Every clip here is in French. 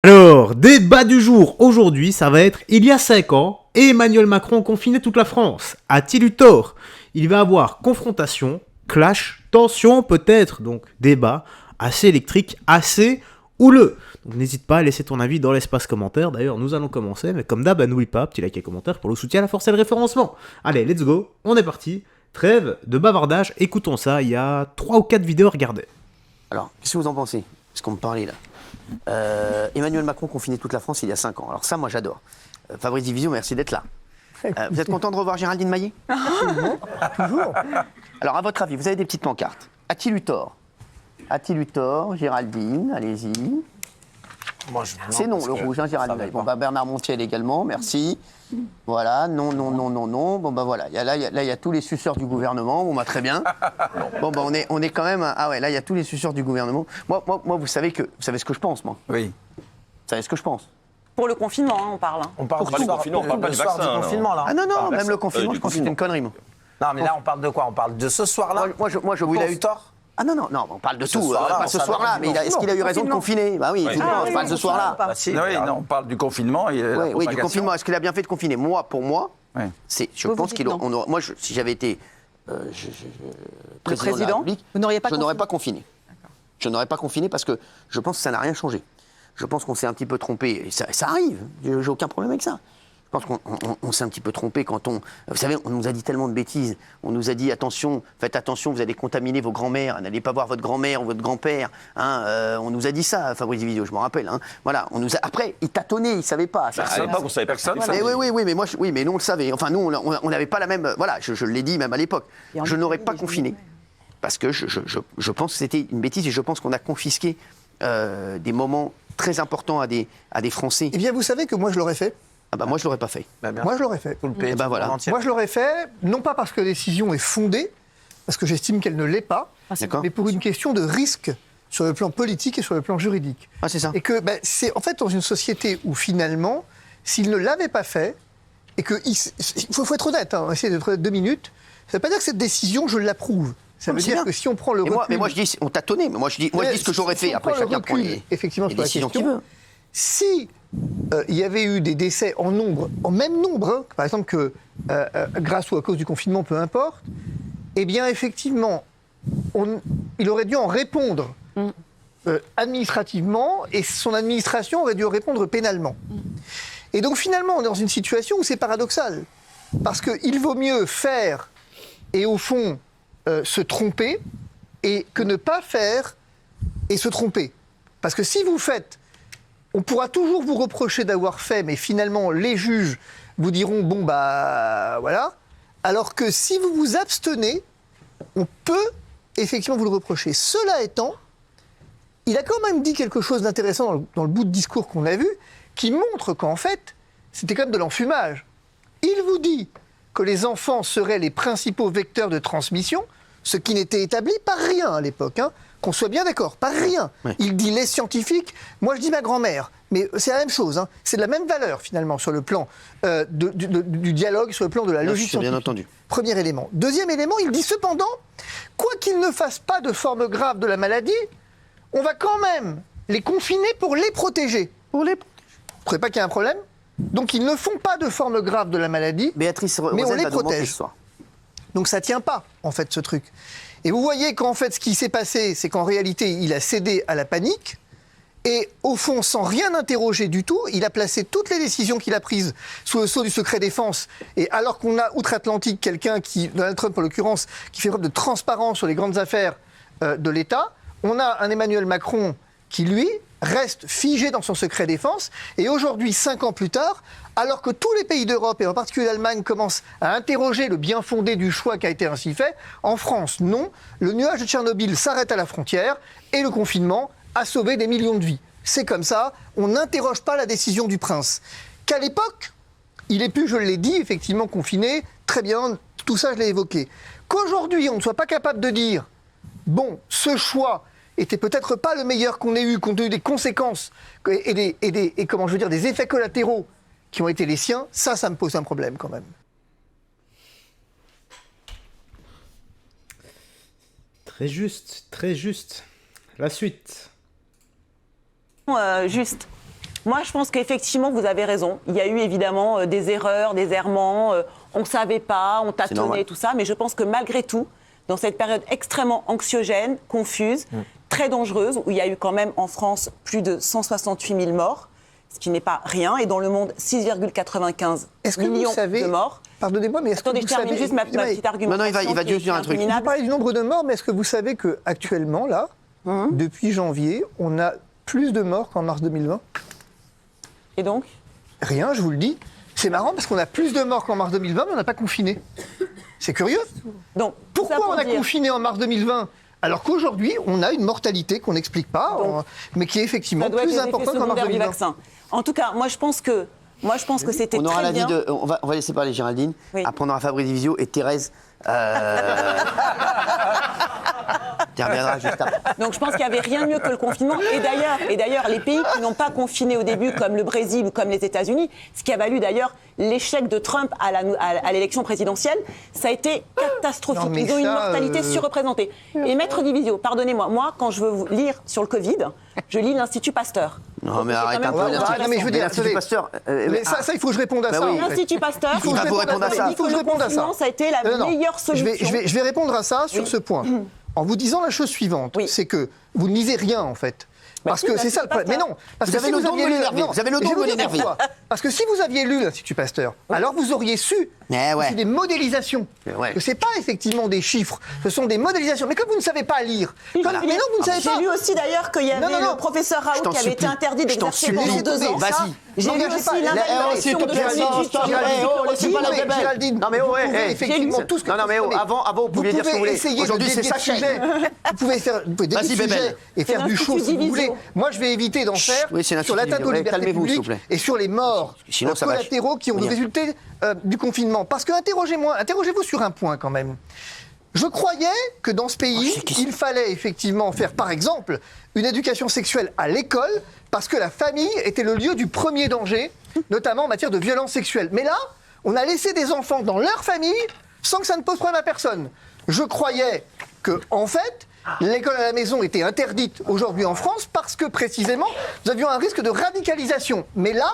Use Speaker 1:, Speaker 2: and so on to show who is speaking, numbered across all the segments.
Speaker 1: Alors, débat du jour, aujourd'hui, ça va être il y a 5 ans, Emmanuel Macron confinait toute la France. A-t-il eu tort? Il va y avoir confrontation, clash, tension peut-être, donc débat, assez électrique, assez houleux. Donc n'hésite pas à laisser ton avis dans l'espace commentaire. D'ailleurs, nous allons commencer, mais comme d'hab, n'oublie pas, petit like et commentaire pour le soutien à la force et le référencement. Allez, let's go, on est parti. Trêve de bavardage, écoutons ça, il y a 3 ou 4 vidéos à regarder.
Speaker 2: Alors, qu'est-ce que vous en pensez? Parce qu'on me parlait là. Emmanuel Macron confinait toute la France il y a 5 ans. Alors ça, moi, j'adore. Fabrice Divisio, merci d'être là. Vous êtes content de revoir Géraldine Maillet? Toujours. Alors, à votre avis, vous avez des petites pancartes. A-t-il eu tort? A-t-il eu tort, Géraldine? Allez-y. C'est non, le rouge, hein, Géraldine Maillet. Bon, bah, Bernard Montiel également, merci. Voilà, non, non, non, non, non. Bon, bah voilà, là, il y a tous les suceurs du gouvernement. Bon, bah très bien. Bon, bah on est quand même... Ah ouais, là, il y a tous les suceurs du gouvernement. Moi, vous savez ce que je pense, moi.
Speaker 3: Oui.
Speaker 2: Vous savez ce que je pense.
Speaker 4: Pour le confinement, hein, on parle.
Speaker 3: On parle
Speaker 5: du confinement, on parle pas du vaccin.
Speaker 3: confinement, là.
Speaker 2: Ah non, non, même le confinement, je pense que c'est une connerie, moi.
Speaker 3: Non, mais là, on parle de quoi? On parle de ce soir-là?
Speaker 2: Moi, je
Speaker 3: où il
Speaker 2: pense...
Speaker 3: a eu tort?
Speaker 2: Ah non, non, non, on parle de tout,
Speaker 3: soir-là,
Speaker 2: pas ce soir-là, mais est-ce qu'il a eu raison de confiner? Bah oui, évidemment, je parle de ce soir-là.
Speaker 3: Bah, si, oui, non, on parle du confinement.
Speaker 2: Oui, du confinement. Est-ce qu'il a bien fait de confiner? Moi, pour moi, je pense qu'il aurait... Moi, si j'avais été président de la République,
Speaker 4: vous n'auriez pas
Speaker 2: je n'aurais pas confiné. Je n'aurais pas confiné parce que je pense que ça n'a rien changé. Je pense qu'on s'est un petit peu trompé. Et ça arrive, j'ai aucun problème avec ça. Je pense qu'on s'est un petit peu trompé quand on... Vous savez, on nous a dit tellement de bêtises. On nous a dit, attention, faites attention, vous allez contaminer vos grands-mères, n'allez pas voir votre grand-mère ou votre grand-père. Hein, on nous a dit ça, Fabrice Divisio, je m'en rappelle. Hein. Voilà, on nous a... Après, il tâtonnait, il ne savait pas.
Speaker 5: Ça ne savait pas qu'on savait pas que ça.
Speaker 2: Mais oui, mais moi, mais nous, on le savait. Enfin, nous, on n'avait pas la même... Voilà, je l'ai dit même à l'époque. Je n'aurais pas confiné. Parce que je pense que c'était une bêtise et je pense qu'on a confisqué des moments très importants à des Français.
Speaker 6: Eh bien, vous savez que moi, je l'aurais fait.
Speaker 2: Ah bah moi je l'aurais pas fait.
Speaker 6: Moi je l'aurais fait.
Speaker 3: Tout le pays,
Speaker 2: bah voilà.
Speaker 6: Moi je l'aurais fait, non pas parce que la décision est fondée, parce que j'estime qu'elle ne l'est pas, mais pour une question de risque sur le plan politique et sur le plan juridique.
Speaker 2: Ah c'est ça.
Speaker 6: Et que c'est en fait dans une société où finalement, s'il ne l'avait pas fait, et que il faut être honnête, hein, essayer d'être 2 minutes, ça ne veut pas dire que cette décision je l'approuve. Ça veut dire que si on prend le recul...
Speaker 2: Mais moi je dis, on tâtonnait, mais moi je dis ce que j'aurais fait. Après chacun prend les
Speaker 6: décisions
Speaker 2: qu'il veut.
Speaker 6: Si il y avait eu des décès en même nombre, hein, par exemple que grâce ou à cause du confinement, peu importe, eh bien effectivement, il aurait dû en répondre administrativement et son administration aurait dû en répondre pénalement. Et donc finalement, on est dans une situation où c'est paradoxal. Parce qu'il vaut mieux faire et au fond se tromper et que ne pas faire et se tromper. Parce que si vous faites... On pourra toujours vous reprocher d'avoir fait, mais finalement, les juges vous diront, bon, bah, voilà. Alors que si vous vous abstenez, on peut effectivement vous le reprocher. Cela étant, il a quand même dit quelque chose d'intéressant dans le bout de discours qu'on a vu, qui montre qu'en fait, c'était quand même de l'enfumage. Il vous dit que les enfants seraient les principaux vecteurs de transmission, ce qui n'était établi par rien à l'époque, hein. Qu'on soit bien d'accord, par rien. Ouais. Il dit les scientifiques, moi je dis ma grand-mère, mais c'est la même chose, hein. C'est de la même valeur finalement sur le plan du dialogue, sur le plan de la logique scientifique.
Speaker 2: Bien entendu.
Speaker 6: Premier élément. Deuxième élément, il dit cependant, quoi qu'il ne fasse pas de forme grave de la maladie, on va quand même les confiner pour les protéger. Vous ne trouvez pas qu'il y a un problème? Donc ils ne font pas de forme grave de la maladie,
Speaker 2: Béatrice
Speaker 6: mais on les
Speaker 2: va
Speaker 6: protège. Donc ça ne tient pas, en fait, ce truc. Et vous voyez qu'en fait, ce qui s'est passé, c'est qu'en réalité, il a cédé à la panique. Et au fond, sans rien interroger du tout, il a placé toutes les décisions qu'il a prises sous le sceau du secret défense. Et alors qu'on a outre-Atlantique quelqu'un qui, Donald Trump en l'occurrence, qui fait preuve de transparence sur les grandes affaires de l'État, on a un Emmanuel Macron qui, lui, reste figé dans son secret défense. Et aujourd'hui, 5 ans plus tard, alors que tous les pays d'Europe, et en particulier l'Allemagne, commencent à interroger le bien fondé du choix qui a été ainsi fait, en France, non. Le nuage de Tchernobyl s'arrête à la frontière et le confinement a sauvé des millions de vies. C'est comme ça, on n'interroge pas la décision du prince. Qu'à l'époque, il ait pu, je l'ai dit, effectivement confiner, très bien, tout ça je l'ai évoqué. Qu'aujourd'hui, on ne soit pas capable de dire, bon, ce choix était peut-être pas le meilleur qu'on ait eu, compte tenu des conséquences et des effets collatéraux qui ont été les siens, ça me pose un problème quand même.
Speaker 1: Très juste, très juste. La suite.
Speaker 4: Juste. Moi, je pense qu'effectivement, vous avez raison. Il y a eu évidemment des erreurs, des errements. On ne savait pas, on tâtonnait,
Speaker 2: normal.
Speaker 4: tout ça. Mais je pense que malgré tout, dans cette période extrêmement anxiogène, confuse, très dangereuse, où il y a eu quand même en France plus de 168 000 morts, ce qui n'est pas rien, et dans le monde, 6,95
Speaker 6: Est-ce que vous
Speaker 4: millions
Speaker 6: savez,
Speaker 4: de morts.
Speaker 6: Pardonnez-moi, mais est-ce que
Speaker 4: Attendez,
Speaker 6: vous
Speaker 4: je termine
Speaker 6: savez...
Speaker 4: juste ma
Speaker 6: excusez-moi,
Speaker 4: petite argumentation.
Speaker 2: il va
Speaker 4: qui est
Speaker 2: dire un truc.
Speaker 6: Vous
Speaker 4: interminable.
Speaker 6: parlez du nombre de morts, mais est-ce que vous savez qu'actuellement, là, depuis janvier, on a plus de morts qu'en mars 2020 ?
Speaker 4: Et donc
Speaker 6: Rien, je vous le dis. C'est marrant parce qu'on a plus de morts qu'en mars 2020, mais on n'a pas confiné. C'est curieux.
Speaker 4: Donc, tout ça
Speaker 6: Pourquoi
Speaker 4: pour
Speaker 6: on a
Speaker 4: dire-
Speaker 6: confiné en mars 2020 alors qu'aujourd'hui, on a une mortalité qu'on n'explique pas,
Speaker 4: Donc,
Speaker 6: mais qui est effectivement
Speaker 4: Ça doit être
Speaker 6: plus
Speaker 4: les effets
Speaker 6: importante qu'en mars
Speaker 4: secondaires du
Speaker 6: 2020
Speaker 4: vaccin. En tout cas, moi je pense que c'était
Speaker 2: On aura
Speaker 4: très
Speaker 2: l'avis
Speaker 4: bien.
Speaker 2: de. On va laisser parler Géraldine.
Speaker 4: Oui.
Speaker 2: Après, on aura Fabrice Divisio et Thérèse. Tu reviendras juste après.
Speaker 4: Donc je pense qu'il n'y avait rien de mieux que le confinement. Et d'ailleurs, les pays qui n'ont pas confiné au début, comme le Brésil ou comme les États-Unis, ce qui a valu d'ailleurs l'échec de Trump à l'élection présidentielle, ça a été catastrophique.
Speaker 6: Non, mais
Speaker 4: Ils ont une
Speaker 6: ça,
Speaker 4: mortalité surreprésentée. Et Maître Divisio, pardonnez-moi, moi, quand je veux vous lire sur le Covid, je lis l'Institut Pasteur.
Speaker 2: Non, mais
Speaker 4: C'est
Speaker 2: arrête
Speaker 4: quand
Speaker 2: un
Speaker 4: même
Speaker 2: peu.
Speaker 4: très
Speaker 6: Ah, non, mais je veux dire,
Speaker 2: L'Institut
Speaker 6: attendez.
Speaker 2: Pasteur.
Speaker 6: Mais ça, il faut que je réponde à
Speaker 2: Bah
Speaker 6: ça.
Speaker 2: oui.
Speaker 6: en fait.
Speaker 4: L'Institut Pasteur,
Speaker 6: Il faut que je
Speaker 2: va vous
Speaker 6: réponde
Speaker 2: répondre à ça.
Speaker 6: Il faut que je réponde à ça.
Speaker 4: Ça a été la
Speaker 6: Non, non.
Speaker 4: meilleure solution.
Speaker 6: Je vais répondre à ça sur ce point. En vous disant la chose suivante,
Speaker 4: Oui.
Speaker 6: c'est que vous ne lisez rien en fait. Parce
Speaker 4: si,
Speaker 6: que
Speaker 4: bah,
Speaker 6: c'est ça
Speaker 4: c'est
Speaker 6: le problème.
Speaker 4: pas
Speaker 6: Mais
Speaker 4: ça.
Speaker 6: non, parce
Speaker 2: Vous
Speaker 6: que
Speaker 2: avez le don de
Speaker 6: lu-
Speaker 2: l'énerver.
Speaker 6: non,
Speaker 2: Vous avez le
Speaker 6: je
Speaker 2: don
Speaker 6: vais
Speaker 2: de
Speaker 6: vous dire
Speaker 2: l'énerver.
Speaker 6: pourquoi. Parce que si vous aviez lu l'Institut Pasteur, alors vous auriez su
Speaker 2: Eh ouais.
Speaker 6: que c'est des modélisations.
Speaker 2: Ouais.
Speaker 6: Que c'est pas effectivement des chiffres, ce sont des modélisations. Mais comme vous ne savez pas lire, mais non, vous ne savez pas.
Speaker 4: J'ai lu aussi d'ailleurs qu'il y avait
Speaker 6: Non, non,
Speaker 4: le professeur
Speaker 2: Je
Speaker 4: Raoult
Speaker 2: t'en
Speaker 4: qui avait été
Speaker 2: supplie.
Speaker 4: interdit
Speaker 2: Je t'en
Speaker 4: d'exercer
Speaker 2: supplie.
Speaker 4: pendant 2 ans.
Speaker 2: Vas-y.
Speaker 4: J'ai lu
Speaker 6: N'engagez
Speaker 4: aussi
Speaker 6: pas.
Speaker 4: l'invalidation de
Speaker 6: Géraldine,
Speaker 4: son étude sur le
Speaker 6: Géraldine,
Speaker 4: psychologie.
Speaker 6: Géraldine,
Speaker 2: Non, mais
Speaker 6: vous
Speaker 2: ouais,
Speaker 6: pouvez
Speaker 2: hey.
Speaker 6: effectivement tout ce que
Speaker 2: Non, mais
Speaker 6: attendez.
Speaker 2: avant, vous pouviez dire ce que vous voulez.
Speaker 6: essayer de
Speaker 2: Aujourd'hui, c'est
Speaker 6: dévier
Speaker 2: sa
Speaker 6: le
Speaker 2: chaîne.
Speaker 6: sujet. Vous pouvez dévier
Speaker 2: Vas-y,
Speaker 6: le sujet
Speaker 2: Bébel.
Speaker 6: et faire du
Speaker 4: l'Institut
Speaker 6: show si vous
Speaker 4: Divisio.
Speaker 6: voulez. Moi, je vais éviter d'en faire
Speaker 2: Oui, c'est
Speaker 6: sur
Speaker 2: l'Institut
Speaker 6: l'atteinte aux
Speaker 2: Divisio.
Speaker 6: libertés
Speaker 2: Calmez-vous, s'il vous
Speaker 6: publiques
Speaker 2: plaît.
Speaker 6: et sur les morts
Speaker 2: Sinon, ça va.
Speaker 6: collatéraux qui ont
Speaker 2: Oui.
Speaker 6: résulté du confinement. Parce que interrogez-vous sur un point quand même. Je croyais que dans ce pays, il fallait effectivement faire, par exemple, une éducation sexuelle à l'école, parce que la famille était le lieu du premier danger, notamment en matière de violence sexuelle. Mais là, on a laissé des enfants dans leur famille sans que ça ne pose problème à personne. Je croyais que, en fait, l'école à la maison était interdite aujourd'hui en France parce que, précisément, nous avions un risque de radicalisation. Mais là,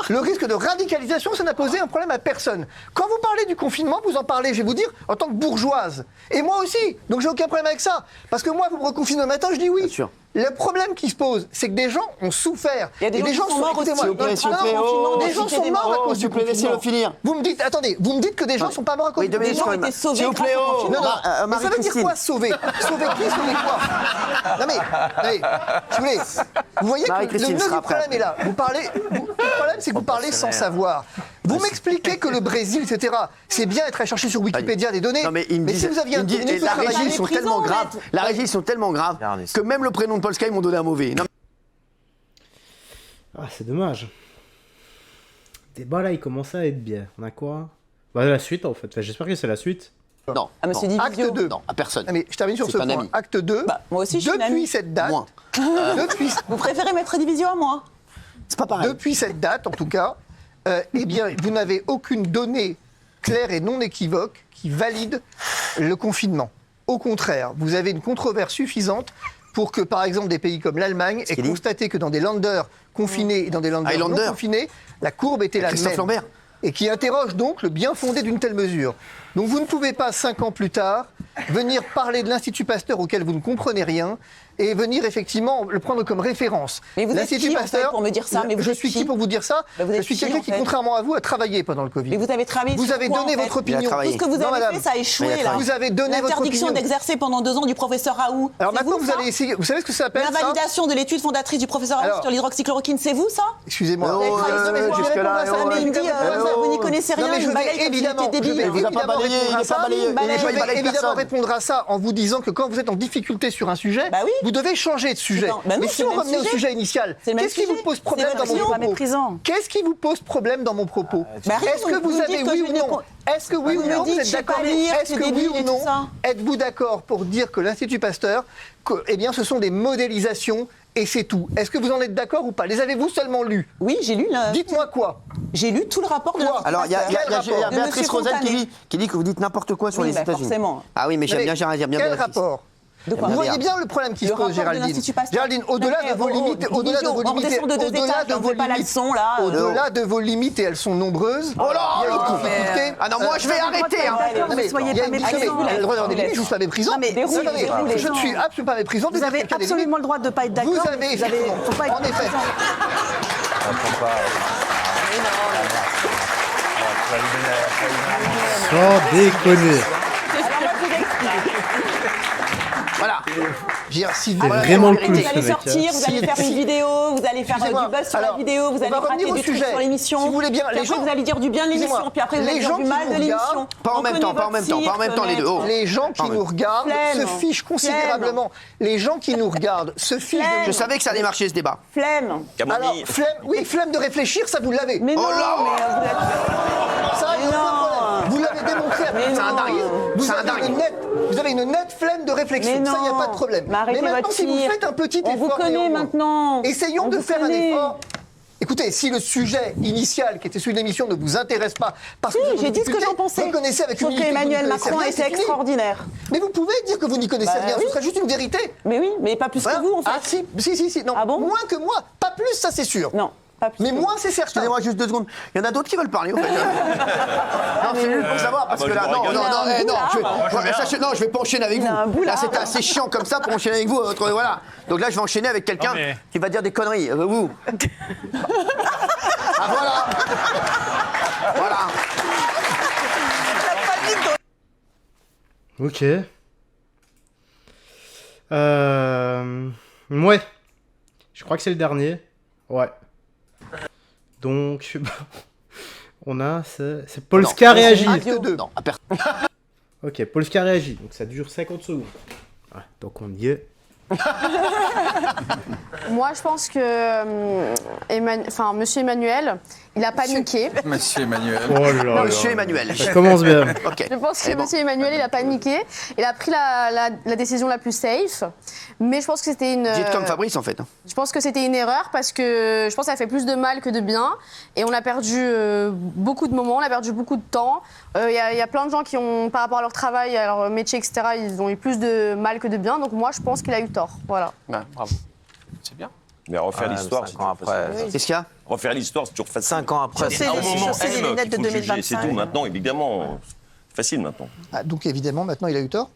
Speaker 6: le risque de radicalisation, ça n'a posé un problème à personne. Quand vous parlez du confinement, vous en parlez, je vais vous dire, en tant que bourgeoise. Et moi aussi. Donc j'ai aucun problème avec ça. Parce que moi, vous me reconfinez le matin, je dis oui.
Speaker 2: Bien sûr.
Speaker 6: Le problème qui se pose, c'est que des gens ont souffert.
Speaker 4: Il y a des
Speaker 6: Et
Speaker 4: gens qui sont morts aussi.
Speaker 6: écoutez-moi,
Speaker 2: S'il vous plaît, s'il vous
Speaker 6: non,
Speaker 2: plaît,
Speaker 6: non,
Speaker 2: oh,
Speaker 6: des
Speaker 2: s'il
Speaker 6: gens
Speaker 4: vous plaît,
Speaker 6: sont
Speaker 4: des
Speaker 6: morts à
Speaker 2: morts.
Speaker 6: cause
Speaker 2: S'il
Speaker 6: du
Speaker 2: vous plaît, laissez-le
Speaker 6: confinement.
Speaker 2: finir.
Speaker 6: Vous me dites, attendez, vous me dites que des gens ne sont pas morts à cause
Speaker 2: Oui,
Speaker 6: du
Speaker 2: deux minutes,
Speaker 4: gens
Speaker 2: quand
Speaker 6: confinement.
Speaker 2: même.
Speaker 4: étaient sauvés
Speaker 2: S'il vous plaît,
Speaker 4: grâce au
Speaker 2: oh.
Speaker 6: Non, non, mais ça veut dire
Speaker 2: Marie-Christine.
Speaker 6: quoi sauver Sauver qui, sauver quoi Non mais, si vous voulez, vous voyez que le
Speaker 2: Marie-Christine
Speaker 6: nœud du
Speaker 2: sera après.
Speaker 6: problème est là. Le problème, c'est que vous parlez sans savoir. Vous m'expliquez que le Brésil, etc., c'est bien être à chercher sur Wikipédia des données.
Speaker 2: Non, mais ils me disent,
Speaker 6: si vous aviez un
Speaker 2: ils me disent-
Speaker 6: minute
Speaker 2: et
Speaker 6: de
Speaker 2: la
Speaker 6: travail-
Speaker 2: régie, ils sont
Speaker 4: les prisons,
Speaker 2: tellement graves.
Speaker 4: Maître.
Speaker 2: La régie, ils sont tellement graves
Speaker 3: Regardez ça.
Speaker 2: que même le prénom de Polska, ils m'ont donné un mauvais. Non,
Speaker 1: Ah, c'est dommage. Le débat là, il commence à être bien. On a quoi? Bah, la suite en fait. Enfin, j'espère que c'est la suite.
Speaker 2: non.
Speaker 4: Ah, monsieur
Speaker 2: non.
Speaker 4: Divisio.
Speaker 6: Acte 2.
Speaker 2: Non, à personne.
Speaker 6: Ah, mais je termine sur
Speaker 2: C'est
Speaker 6: ce
Speaker 2: un
Speaker 6: point.
Speaker 2: ami.
Speaker 6: Acte 2.
Speaker 4: Bah, moi aussi, je suis une
Speaker 6: depuis
Speaker 4: amie.
Speaker 6: cette date,
Speaker 2: Moins.
Speaker 4: Vous préférez mettre Divisio à moi?
Speaker 2: C'est pas pareil.
Speaker 6: depuis cette date, en tout cas, eh bien, vous n'avez aucune donnée claire et non équivoque qui valide le confinement. Au contraire, vous avez une controverse suffisante pour que, par exemple, des pays comme l'Allemagne aient
Speaker 2: qu'il dit
Speaker 6: constaté que dans des landers confinés et dans des landers non
Speaker 2: Highlander.
Speaker 6: confinés, la courbe était la
Speaker 2: Christophe
Speaker 6: même.
Speaker 2: Lambert.
Speaker 6: Et qui interroge donc le bien fondé d'une telle mesure. Donc vous ne pouvez pas, 5 ans plus tard, venir parler de l'Institut Pasteur auquel vous ne comprenez rien et venir effectivement le prendre comme référence.
Speaker 4: Mais vous êtes
Speaker 6: L'Institut
Speaker 4: qui, en fait, pour me dire ça? Mais vous
Speaker 6: je
Speaker 4: êtes
Speaker 6: suis
Speaker 4: qui
Speaker 6: qui pour vous dire ça
Speaker 4: Bah, vous
Speaker 6: Je
Speaker 4: êtes
Speaker 6: suis
Speaker 4: qui,
Speaker 6: quelqu'un
Speaker 4: en
Speaker 6: qui,
Speaker 4: fait
Speaker 6: contrairement à vous, a travaillé pendant le Covid.
Speaker 4: Mais vous avez travaillé
Speaker 6: Vous
Speaker 4: sur
Speaker 6: avez
Speaker 4: quoi,
Speaker 6: donné
Speaker 4: en fait
Speaker 6: votre
Speaker 2: Il a
Speaker 6: opinion.
Speaker 2: travaillé.
Speaker 4: Tout ce que vous
Speaker 6: Non,
Speaker 4: avez
Speaker 6: madame.
Speaker 4: fait, ça a échoué,
Speaker 2: Il a
Speaker 4: là.
Speaker 2: travaillé.
Speaker 6: Vous avez donné votre
Speaker 4: L'interdiction
Speaker 6: opinion.
Speaker 4: d'exercer pendant 2 ans du professeur Raoult.
Speaker 6: Alors
Speaker 4: C'est
Speaker 6: maintenant, vous
Speaker 4: ça
Speaker 6: allez essayer. Vous savez ce que ça s'appelle ça
Speaker 4: L'invalidation de l'étude fondatrice du professeur Raoult
Speaker 6: Alors-
Speaker 4: sur l'hydroxychloroquine, c'est vous, ça?
Speaker 6: Excusez-moi.
Speaker 2: Oh,
Speaker 4: Vous avez travaillé sur les
Speaker 2: jusque-là,
Speaker 4: répondre à ça,
Speaker 2: oh,
Speaker 4: mais il me dit,
Speaker 6: oh.
Speaker 4: vous n'y connaissez
Speaker 6: Non,
Speaker 4: rien,
Speaker 6: mais je
Speaker 4: il me
Speaker 6: vais
Speaker 4: balaye comme s'il
Speaker 6: évidemment,
Speaker 4: était débile.
Speaker 2: Il vous a pas
Speaker 6: évidemment
Speaker 2: balayé,
Speaker 6: répondre
Speaker 2: il
Speaker 6: à
Speaker 2: n'est
Speaker 6: ça.
Speaker 2: pas balayé.
Speaker 4: il balaye.
Speaker 6: Et je vais
Speaker 2: balaye
Speaker 6: évidemment
Speaker 2: personne.
Speaker 6: répondre à ça en vous disant que quand vous êtes en difficulté sur un sujet,
Speaker 4: Bah oui.
Speaker 6: vous devez changer de sujet.
Speaker 4: Non, bah non,
Speaker 6: Mais
Speaker 4: c'est
Speaker 6: si
Speaker 4: le
Speaker 6: on
Speaker 4: même
Speaker 6: revenait au
Speaker 4: sujet.
Speaker 6: sujet initial,
Speaker 4: C'est le même
Speaker 6: qu'est-ce qui
Speaker 4: sujet.
Speaker 6: vous pose
Speaker 4: C'est
Speaker 6: problème
Speaker 4: votre
Speaker 6: dans mon
Speaker 4: vision, pas
Speaker 6: propos
Speaker 4: méprisant.
Speaker 6: Qu'est-ce qui vous pose problème dans mon propos
Speaker 4: Bah rien,
Speaker 6: Est-ce que
Speaker 4: vous
Speaker 6: vous
Speaker 4: me
Speaker 6: avez
Speaker 4: dites que
Speaker 6: oui
Speaker 4: je
Speaker 6: ou
Speaker 4: n'ai
Speaker 6: non
Speaker 4: pas-
Speaker 6: Est-ce que oui
Speaker 4: Vous
Speaker 6: ou
Speaker 4: me
Speaker 6: non
Speaker 4: dites,
Speaker 6: vous êtes
Speaker 4: je sais pas
Speaker 6: d'accord
Speaker 4: lire,
Speaker 6: Est-ce
Speaker 4: c'est
Speaker 6: que oui
Speaker 4: débile
Speaker 6: ou
Speaker 4: et
Speaker 6: non
Speaker 4: tout ça.
Speaker 6: êtes-vous d'accord pour dire que l'Institut Pasteur, eh bien, ce sont des modélisations et c'est tout Est-ce que vous en êtes d'accord ou pas Les avez-vous seulement lus
Speaker 4: Oui, j'ai lu
Speaker 6: Dites-moi quoi
Speaker 4: j'ai lu tout le rapport de
Speaker 6: Quoi
Speaker 4: l'Institut
Speaker 2: Alors, il y a
Speaker 4: Pasteur.
Speaker 2: Béatrice
Speaker 4: De Monsieur
Speaker 2: Rosel
Speaker 4: Fontanet.
Speaker 2: qui dit que vous dites n'importe quoi sur
Speaker 4: Oui,
Speaker 2: les
Speaker 4: bah,
Speaker 2: États-Unis.
Speaker 4: forcément.
Speaker 2: Ah oui, mais j'aime
Speaker 6: Mais
Speaker 2: bien Gérard, j'aime bien
Speaker 6: Quel
Speaker 2: Béatrice.
Speaker 6: rapport
Speaker 4: De quoi
Speaker 6: Vous
Speaker 2: Eh
Speaker 6: voyez
Speaker 2: bien.
Speaker 6: bien le problème qui
Speaker 4: Le
Speaker 6: se pose,
Speaker 4: rapport de
Speaker 6: Géraldine.
Speaker 4: l'Institut Pasteur.
Speaker 6: Géraldine, au-delà de vos limites, au-delà de vos
Speaker 4: on
Speaker 6: limites,
Speaker 4: redescend de 2
Speaker 6: au-delà
Speaker 4: étages,
Speaker 6: de
Speaker 4: on
Speaker 6: vos
Speaker 4: fait pas la
Speaker 6: limites,
Speaker 4: leçon, là.
Speaker 6: au-delà de vos limites, et elles sont nombreuses.
Speaker 2: Oh là,
Speaker 6: il y a une
Speaker 2: oh là,
Speaker 6: difficulté.
Speaker 2: Ah non, moi je vais arrêter. Hein.
Speaker 4: D'accord,
Speaker 6: Non, mais
Speaker 4: soyez
Speaker 6: il y a
Speaker 4: pas
Speaker 6: une
Speaker 4: méprisants.
Speaker 6: difficulté. Elle a le droit d'avoir des limites, je ne suis pas méprisant.
Speaker 7: Non, mais
Speaker 4: déroulez,
Speaker 6: Attendez,
Speaker 4: déroulez.
Speaker 6: je ne suis absolument pas méprisant. de
Speaker 7: Vous
Speaker 6: dire
Speaker 7: avez
Speaker 6: quelqu'un a des
Speaker 7: absolument le droit de ne pas être d'accord.
Speaker 6: Vous avez,
Speaker 7: faut pas être
Speaker 6: en effet.
Speaker 1: Sans déconner.
Speaker 2: Voilà.
Speaker 6: Je veux dire, si
Speaker 1: C'est
Speaker 6: voilà,
Speaker 1: vraiment le
Speaker 6: la
Speaker 1: clown,
Speaker 4: Vous
Speaker 6: vérité.
Speaker 1: ce
Speaker 4: allez
Speaker 1: mec,
Speaker 4: sortir, vous allez faire une vidéo, vous allez faire
Speaker 6: Excusez-moi.
Speaker 4: du buzz sur la
Speaker 6: Alors,
Speaker 4: vidéo, vous
Speaker 6: on
Speaker 4: allez
Speaker 6: va revenir
Speaker 4: gratter
Speaker 6: au
Speaker 4: des trucs
Speaker 6: sujet.
Speaker 4: sur l'émission.
Speaker 6: Si vous voulez bien,
Speaker 4: Puis
Speaker 6: les
Speaker 4: après,
Speaker 6: gens-
Speaker 4: vous allez dire du bien de l'émission,
Speaker 6: Excusez-moi.
Speaker 4: puis après vous
Speaker 6: Les
Speaker 4: allez dire
Speaker 6: gens
Speaker 4: du
Speaker 6: qui
Speaker 4: mal
Speaker 6: nous
Speaker 4: de l'émission.
Speaker 2: Pas en
Speaker 4: On
Speaker 2: même
Speaker 4: connaît
Speaker 2: temps, pas en même
Speaker 4: votre
Speaker 2: temps, pas en même temps, les deux.
Speaker 4: cirque,
Speaker 2: Oh.
Speaker 6: Les gens qui nous regardent
Speaker 4: Flemme.
Speaker 6: se fichent considérablement. Les gens qui nous regardent se fichent
Speaker 4: Flemme.
Speaker 6: de
Speaker 2: Je
Speaker 6: nous.
Speaker 2: savez que ça allait marcher ce débat.
Speaker 4: Flemme.
Speaker 6: Alors,
Speaker 5: Camomille.
Speaker 6: flemme de réfléchir, ça vous l'avez.
Speaker 4: Mais non,
Speaker 2: Oh là.
Speaker 4: mais vous êtes...
Speaker 6: Ça, il y a
Speaker 4: Mais
Speaker 6: aucun
Speaker 4: non.
Speaker 6: problème. Vous l'avez démontré.
Speaker 4: Mais
Speaker 6: C'est un
Speaker 4: non.
Speaker 6: dingue. Vous
Speaker 2: C'est un
Speaker 6: avez
Speaker 2: dingue.
Speaker 6: vous avez une nette flemme de réflexion.
Speaker 4: Mais
Speaker 6: Ça, il n'y a
Speaker 4: non.
Speaker 6: pas de problème.
Speaker 4: Mais arrêtez
Speaker 6: maintenant,
Speaker 4: votre
Speaker 6: si vous
Speaker 4: tir.
Speaker 6: faites un petit
Speaker 4: On
Speaker 6: effort,
Speaker 4: vous connaît
Speaker 6: néanmoins,
Speaker 4: maintenant.
Speaker 6: essayons
Speaker 4: On
Speaker 6: de
Speaker 4: vous
Speaker 6: faire
Speaker 4: connaît.
Speaker 6: un effort. Écoutez, si le sujet initial, qui était celui de l'émission, ne vous intéresse pas, parce
Speaker 4: Si,
Speaker 6: que vous avez
Speaker 4: j'ai dit ce que
Speaker 6: difficulté,
Speaker 4: j'en pensais.
Speaker 6: reconnaissez avec
Speaker 4: Sauf
Speaker 6: humilité que vous
Speaker 4: qu'Emmanuel
Speaker 6: n'y connaissez
Speaker 4: Macron
Speaker 6: rien,
Speaker 4: était
Speaker 6: c'est fini.
Speaker 4: extraordinaire.
Speaker 6: Mais vous pouvez dire que vous n'y connaissez
Speaker 4: Bah
Speaker 6: rien,
Speaker 4: oui.
Speaker 6: ce serait juste une vérité.
Speaker 4: Mais oui, mais pas plus
Speaker 6: Voilà.
Speaker 4: que vous, en fait.
Speaker 6: Ah si, non.
Speaker 4: Ah bon
Speaker 6: Moins que moi, pas plus, ça c'est sûr.
Speaker 4: Non, pas plus
Speaker 6: Mais
Speaker 4: que vous.
Speaker 6: moi, c'est certain.
Speaker 2: Excusez-moi juste 2 secondes. Il y en a d'autres qui veulent parler, en fait. Non, c'est juste pour savoir, parce
Speaker 5: bah,
Speaker 2: que
Speaker 5: je
Speaker 2: là,
Speaker 5: me
Speaker 2: non,
Speaker 5: régale.
Speaker 2: non,
Speaker 4: Il a un
Speaker 2: non, je vais pas enchaîner avec
Speaker 4: Il
Speaker 2: vous.
Speaker 4: a un boulard.
Speaker 2: Là, c'était assez chiant comme ça pour enchaîner avec vous. Voilà. Donc là, je vais enchaîner avec quelqu'un
Speaker 8: Non, mais-
Speaker 2: qui va dire des conneries. Vous. Ah, voilà. Voilà.
Speaker 1: Ok. Ouais. Je crois que c'est le dernier. Ouais. Donc, on a... C'est Polska réagit.
Speaker 6: Acte 2.
Speaker 2: Non, à personne.
Speaker 1: Ok, Polska réagit. Donc ça dure 50 secondes. Ouais, donc on y est.
Speaker 9: Moi, je pense que Monsieur Emmanuel, il a paniqué.
Speaker 3: Monsieur Emmanuel.
Speaker 1: Oh là là.
Speaker 2: Monsieur Emmanuel.
Speaker 1: Ça commence bien.
Speaker 2: Ok.
Speaker 9: Je pense que
Speaker 2: C'est bon.
Speaker 9: Monsieur Emmanuel, il a paniqué. Il a pris la décision la plus safe. Mais je pense que c'était une.
Speaker 2: Dites comme Fabrice, en fait.
Speaker 9: Je pense que c'était une erreur parce que je pense que ça fait plus de mal que de bien. Et on a perdu beaucoup de moments, on a perdu beaucoup de temps. Il y a plein de gens qui ont, par rapport à leur travail, à leur métier, etc., ils ont eu plus de mal que de bien. Donc moi, je pense qu'il a eu tort. Voilà.
Speaker 3: Ouais, bravo. C'est bien.
Speaker 5: Mais refaire
Speaker 3: Ouais,
Speaker 5: l'histoire,
Speaker 3: 5
Speaker 5: c'est
Speaker 3: ans
Speaker 5: toujours
Speaker 3: après.
Speaker 5: facile.
Speaker 2: Qu'est-ce qu'il y a
Speaker 5: Refaire l'histoire, c'est toujours facile.
Speaker 3: 5 ans après.
Speaker 7: Chausser
Speaker 5: À un
Speaker 7: les-
Speaker 5: moment
Speaker 7: chausser les
Speaker 5: M
Speaker 7: lunettes de
Speaker 5: qu'il faut juger,
Speaker 7: 2025.
Speaker 5: c'est tout. Maintenant, évidemment, c'est facile maintenant.
Speaker 6: Ah, donc évidemment, maintenant, il a eu tort.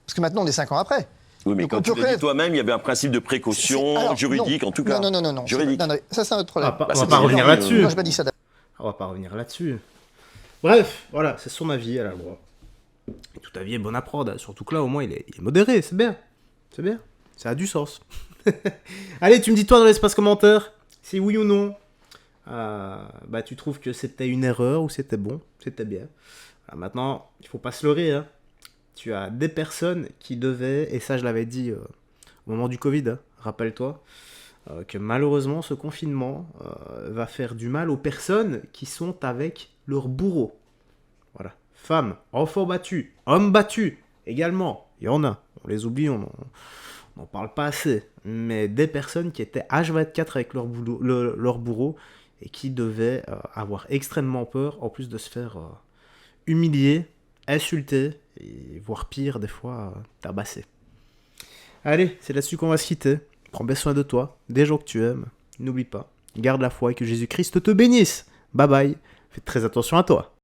Speaker 6: Parce que maintenant, on est 5 ans après.
Speaker 5: Oui, mais
Speaker 6: Donc,
Speaker 5: quand
Speaker 6: on
Speaker 5: tu
Speaker 6: peut
Speaker 5: l'as dit
Speaker 6: reconnaître-
Speaker 5: toi-même, il y avait un principe de précaution
Speaker 6: Alors,
Speaker 5: juridique,
Speaker 6: non.
Speaker 5: en tout cas.
Speaker 6: Non.
Speaker 5: Juridique.
Speaker 6: Non, ça, c'est un autre problème.
Speaker 1: On va
Speaker 5: c'est
Speaker 1: pas
Speaker 5: pas
Speaker 1: revenir
Speaker 5: évident,
Speaker 1: là-dessus.
Speaker 6: Non, j'ai pas dit ça.
Speaker 1: On va pas revenir là-dessus. Bref, voilà, c'est son avis, elle a le droit. Et tout avis est bon à prendre, surtout que là, au moins, il est modéré, c'est bien. C'est bien. Ça a du sens. Allez, tu me dis toi dans l'espace commentaire, si oui ou non, bah tu trouves que c'était une erreur ou c'était bon, c'était bien. Alors maintenant, il faut pas se leurrer, hein. Tu as des personnes qui devaient, et ça je l'avais dit au moment du Covid, hein, rappelle-toi, que malheureusement ce confinement va faire du mal aux personnes qui sont avec leur bourreau. Voilà. Femmes, enfants battus, hommes battus, également. Il y en a. On les oublie, on n'en parle pas assez. Mais des personnes qui étaient H24 avec leur bourreau et qui devaient avoir extrêmement peur, en plus de se faire humilier, insulter, et voire pire, des fois, tabasser. Allez, c'est là-dessus qu'on va se quitter. Prends bien soin de toi, des gens que tu aimes. N'oublie pas, garde la foi et que Jésus-Christ te bénisse. Bye bye, fais très attention à toi.